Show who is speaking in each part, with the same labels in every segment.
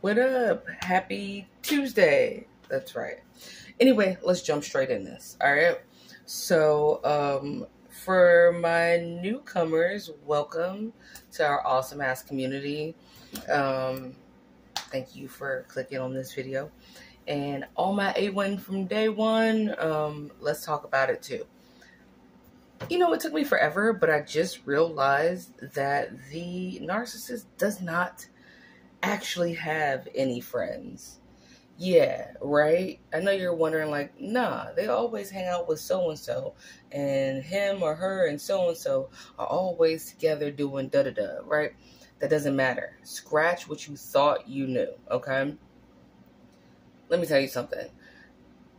Speaker 1: What up? Happy Tuesday. That's right. Anyway, let's jump straight in this. All right. So, for my newcomers, welcome to our awesome ass community. Thank you for clicking on this video. And all my A1 from day one, let's talk about it too. You know, it took me forever, but I just realized that the narcissist does not actually have any friends. Yeah, right? I know you're wondering, like, nah, they always hang out with so-and-so, and him or her and so-and-so are always together doing da-da-da, right? That doesn't matter. Scratch what you thought you knew, okay? Let me tell you something.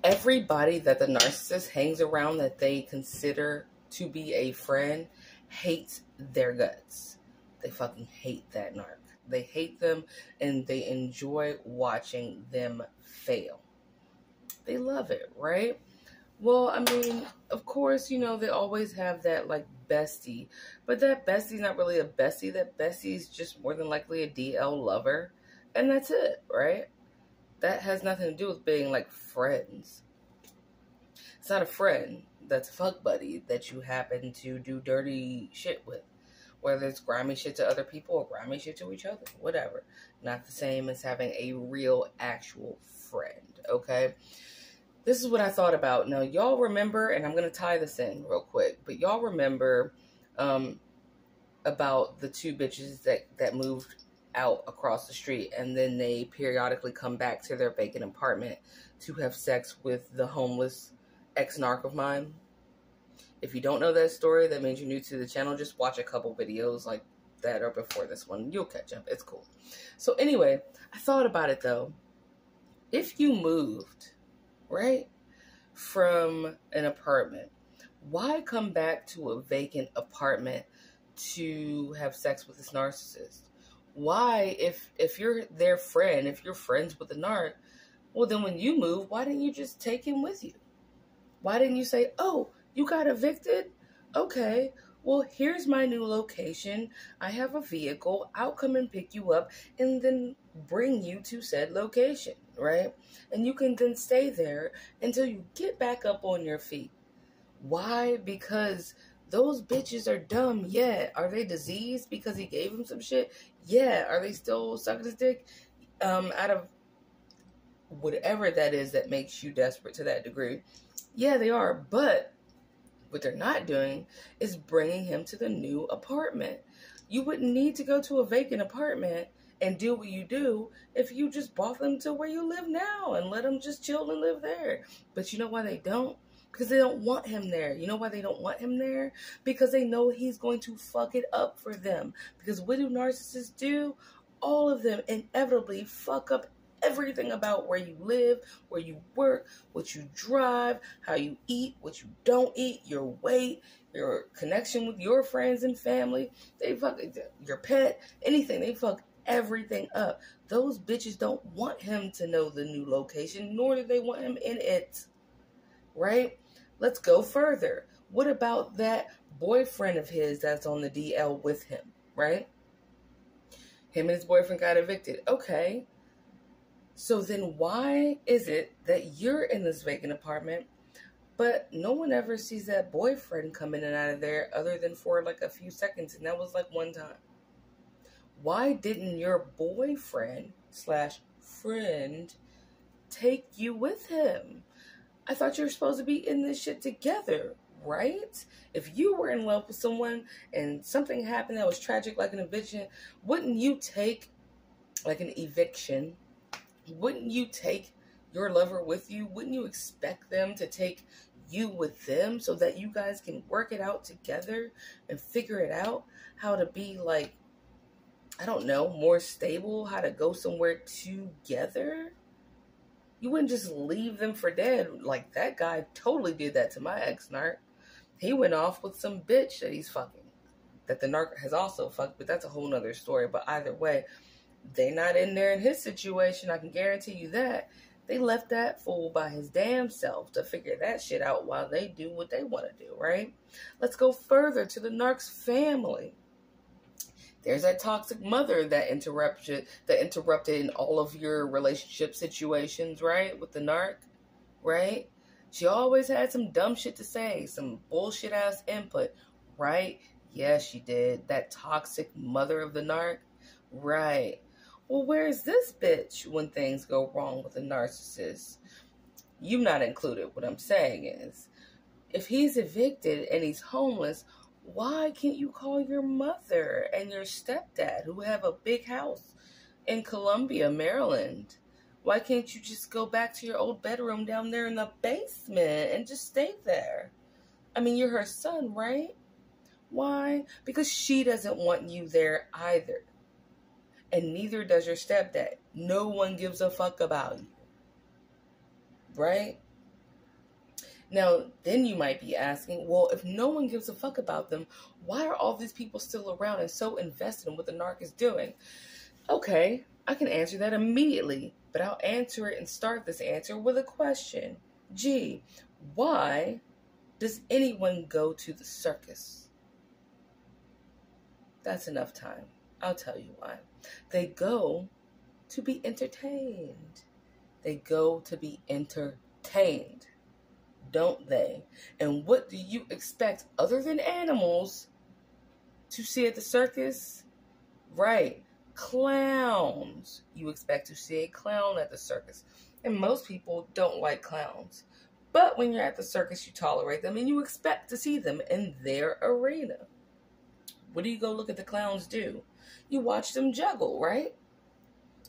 Speaker 1: Everybody that the narcissist hangs around that they consider to be a friend hates their guts. They fucking hate that narc. They hate them and they enjoy watching them fail. They love it, right? Well, I mean, of course, you know, they always have that like bestie, but that bestie's not really a bestie. That bestie's just more than likely a DL lover, and that's it, right? That has nothing to do with being like friends. It's not a friend. That's a fuck buddy that you happen to do dirty shit with. Whether it's grimy shit to other people or grimy shit to each other. Whatever. Not the same as having a real, actual friend. Okay? This is what I thought about. Now, y'all remember, and I'm going to tie this in real quick, but y'all remember about the two bitches that moved out across the street, and then they periodically come back to their vacant apartment to have sex with the homeless ex-narc of mine. If you don't know that story, that means you're new to the channel. Just watch a couple videos like that or before this one. You'll catch up. It's cool. So anyway, I thought about it though. If you moved, right, from an apartment, why come back to a vacant apartment to have sex with this narcissist? Why, if you're their friend, if you're friends with the narc, well then when you move, why didn't you just take him with you? Why didn't you say, oh, you got evicted? Okay, well, here's my new location. I have a vehicle. I'll come and pick you up and then bring you to said location, right? And you can then stay there until you get back up on your feet. Why? Because those bitches are dumb. Yeah. Are they diseased because he gave them some shit? Yeah. Are they still sucking his dick? Out of whatever that is that makes you desperate to that degree. Yeah, they are, but what they're not doing is bringing him to the new apartment. You wouldn't need to go to a vacant apartment and do what you do if you just brought them to where you live now and let them just chill and live there. But you know why they don't? Because they don't want him there. You know why they don't want him there? Because they know he's going to fuck it up for them. Because what do narcissists do? All of them inevitably fuck up everything about where you live, where you work, what you drive, how you eat, what you don't eat, your weight, your connection with your friends and family. They fuck your pet, anything. They fuck everything up. Those bitches don't want him to know the new location, nor do they want him in it. Right? Let's go further. What about that boyfriend of his that's on the DL with him, right? Him and his boyfriend got evicted. Okay. So then why is it that you're in this vacant apartment, but no one ever sees that boyfriend come in and out of there other than for like a few seconds, and that was like one time? Why didn't your boyfriend / friend take you with him? I thought you were supposed to be in this shit together, right? If you were in love with someone and something happened that was tragic like an eviction, wouldn't you take like an eviction? Wouldn't you take your lover with you? Wouldn't you expect them to take you with them so that you guys can work it out together and figure it out how to be like, I don't know, more stable, how to go somewhere together? You wouldn't just leave them for dead. Like that guy totally did that to my ex-narc. He went off with some bitch that he's fucking, that the narc has also fucked, but that's a whole nother story. But either way, they not in there in his situation. I can guarantee you that. They left that fool by his damn self to figure that shit out while they do what they want to do, right? Let's go further to the narc's family. There's that toxic mother that interrupted in all of your relationship situations, right? With the narc, right? She always had some dumb shit to say, some bullshit ass input, right? Yes, she did. That toxic mother of the narc, right? Well, where's this bitch when things go wrong with a narcissist? You not included. What I'm saying is, if he's evicted and he's homeless, why can't you call your mother and your stepdad who have a big house in Columbia, Maryland? Why can't you just go back to your old bedroom down there in the basement and just stay there? I mean, you're her son, right? Why? Because she doesn't want you there either. And neither does your stepdad. No one gives a fuck about you. Right? Now, then you might be asking, well, if no one gives a fuck about them, why are all these people still around and so invested in what the narc is doing? Okay, I can answer that immediately, but I'll answer it and start this answer with a question. Gee, why does anyone go to the circus? That's enough time. I'll tell you why. They go to be entertained. They go to be entertained, don't they? And what do you expect other than animals to see at the circus? Right, clowns. You expect to see a clown at the circus. And most people don't like clowns. But when you're at the circus, you tolerate them and you expect to see them in their arena. What do you go look at the clowns do? You watch them juggle, right?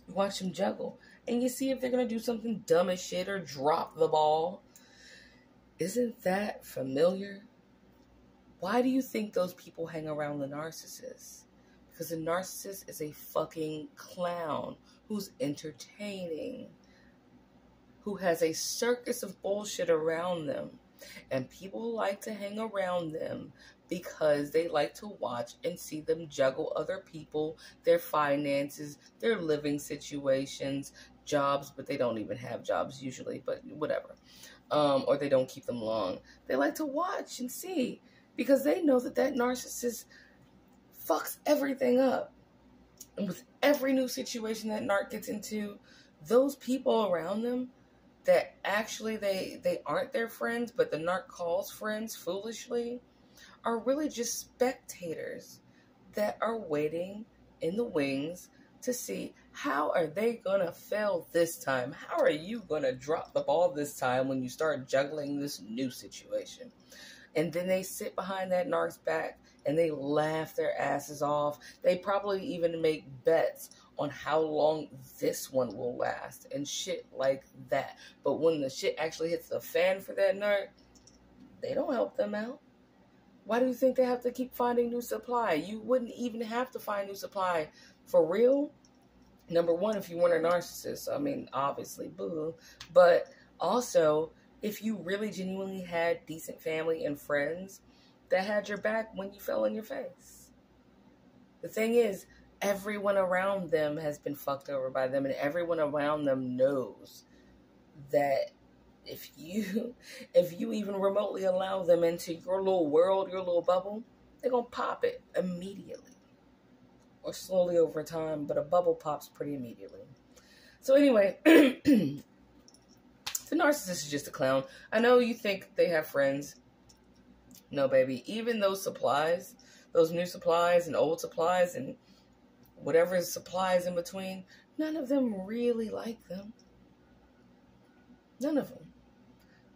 Speaker 1: You watch them juggle. And you see if they're going to do something dumb as shit or drop the ball. Isn't that familiar? Why do you think those people hang around the narcissist? Because the narcissist is a fucking clown who's entertaining, who has a circus of bullshit around them. And people like to hang around them because they like to watch and see them juggle other people, their finances, their living situations, jobs, but they don't even have jobs usually, but whatever. Or they don't keep them long. They like to watch and see because they know that that narcissist fucks everything up. And with every new situation that narc gets into, those people around them that actually they aren't their friends, but the narc calls friends foolishly, are really just spectators that are waiting in the wings to see how are they going to fail this time? How are you going to drop the ball this time when you start juggling this new situation? And then they sit behind that narc's back and they laugh their asses off. They probably even make bets on how long this one will last and shit like that. But when the shit actually hits the fan for that narc, they don't help them out. Why do you think they have to keep finding new supply? You wouldn't even have to find new supply for real. Number one, if you weren't a narcissist, I mean, obviously, boo. But also, if you really genuinely had decent family and friends that had your back when you fell on your face. The thing is, everyone around them has been fucked over by them, and everyone around them knows that if you even remotely allow them into your little world, your little bubble, they're going to pop it immediately. Or slowly over time, but a bubble pops pretty immediately. So anyway, the narcissist is just a clown. I know you think they have friends. No, baby. Even those supplies, those new supplies and old supplies and whatever supplies in between, none of them really like them. None of them.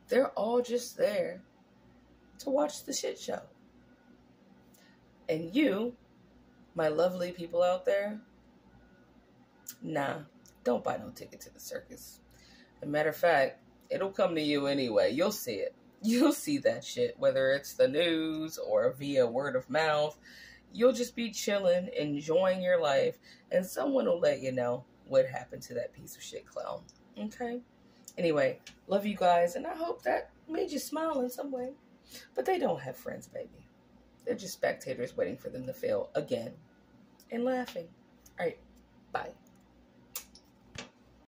Speaker 1: They're all just there to watch the shit show. And you, my lovely people out there, nah, don't buy no ticket to the circus. As a matter of fact, it'll come to you anyway. You'll see it. You'll see that shit, whether it's the news or via word of mouth. You'll just be chilling, enjoying your life, and someone will let you know what happened to that piece of shit clown. Okay? Anyway, love you guys, and I hope that made you smile in some way. But they don't have friends, baby. They're just spectators waiting for them to fail again and laughing. All right, bye.